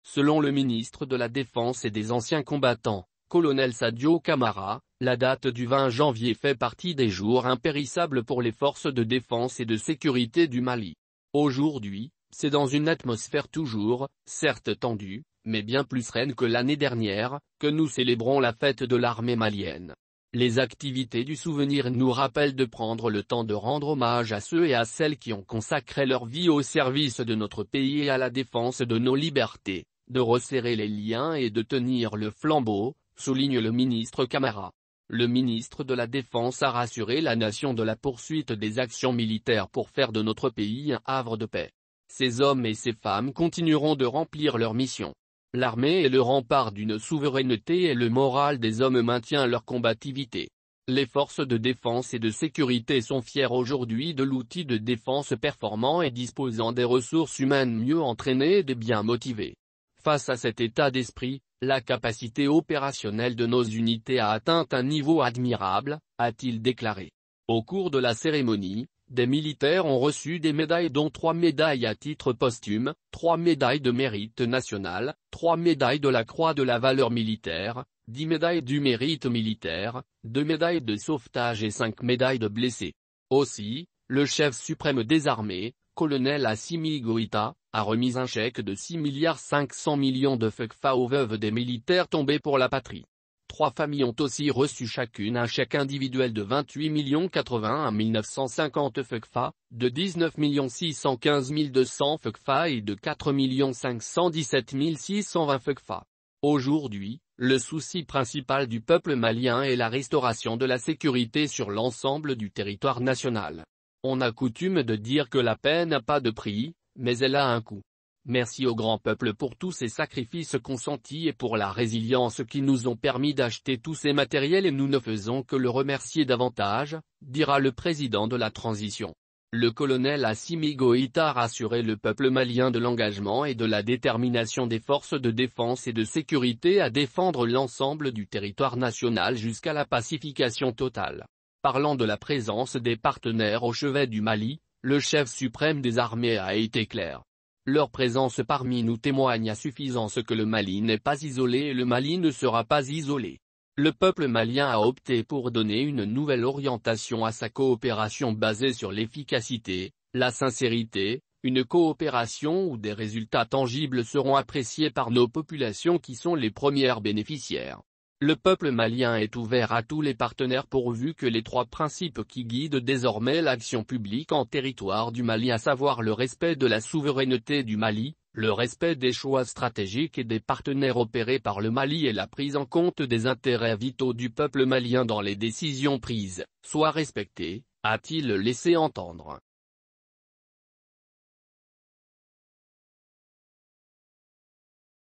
Selon le ministre de la Défense et des Anciens Combattants, colonel Sadio Camara, la date du 20 janvier fait partie des jours impérissables pour les forces de défense et de sécurité du Mali. Aujourd'hui, c'est dans une atmosphère toujours, certes tendue, mais bien plus sereine que l'année dernière, que nous célébrons la fête de l'armée malienne. Les activités du souvenir nous rappellent de prendre le temps de rendre hommage à ceux et à celles qui ont consacré leur vie au service de notre pays et à la défense de nos libertés, de resserrer les liens et de tenir le flambeau, souligne le ministre Camara. Le ministre de la Défense a rassuré la nation de la poursuite des actions militaires pour faire de notre pays un havre de paix. Ces hommes et ces femmes continueront de remplir leur mission. L'armée est le rempart d'une souveraineté et le moral des hommes maintient leur combativité. Les forces de défense et de sécurité sont fiers aujourd'hui de l'outil de défense performant et disposant des ressources humaines mieux entraînées et des bien motivées. Face à cet état d'esprit, la capacité opérationnelle de nos unités a atteint un niveau admirable, a-t-il déclaré. Au cours de la cérémonie, des militaires ont reçu des médailles dont 3 médailles à titre posthume, 3 médailles de mérite national, 3 médailles de la Croix de la valeur militaire, 10 médailles du mérite militaire, 2 médailles de sauvetage et 5 médailles de blessés. Aussi, le chef suprême des armées, colonel Assimi Goïta, a remis un chèque de 6,5 milliards de FCFA aux veuves des militaires tombés pour la patrie. 3 familles ont aussi reçu chacune un chèque individuel de 28,81 950 FCFA, de 19 615 200 FCFA et de 4 517 620 FCFA. Aujourd'hui, le souci principal du peuple malien est la restauration de la sécurité sur l'ensemble du territoire national. On a coutume de dire que la paix n'a pas de prix, mais elle a un coût. Merci au grand peuple pour tous ces sacrifices consentis et pour la résilience qui nous ont permis d'acheter tous ces matériels et nous ne faisons que le remercier davantage, dira le président de la transition. Le colonel Assimi Goïta a rassuré le peuple malien de l'engagement et de la détermination des forces de défense et de sécurité à défendre l'ensemble du territoire national jusqu'à la pacification totale. Parlant de la présence des partenaires au chevet du Mali, le chef suprême des armées a été clair. Leur présence parmi nous témoigne à suffisance que le Mali n'est pas isolé et le Mali ne sera pas isolé. Le peuple malien a opté pour donner une nouvelle orientation à sa coopération basée sur l'efficacité, la sincérité, une coopération où des résultats tangibles seront appréciés par nos populations qui sont les premières bénéficiaires. Le peuple malien est ouvert à tous les partenaires pourvu que les 3 principes qui guident désormais l'action publique en territoire du Mali, à savoir le respect de la souveraineté du Mali, le respect des choix stratégiques et des partenaires opérés par le Mali et la prise en compte des intérêts vitaux du peuple malien dans les décisions prises, soient respectés, a-t-il laissé entendre.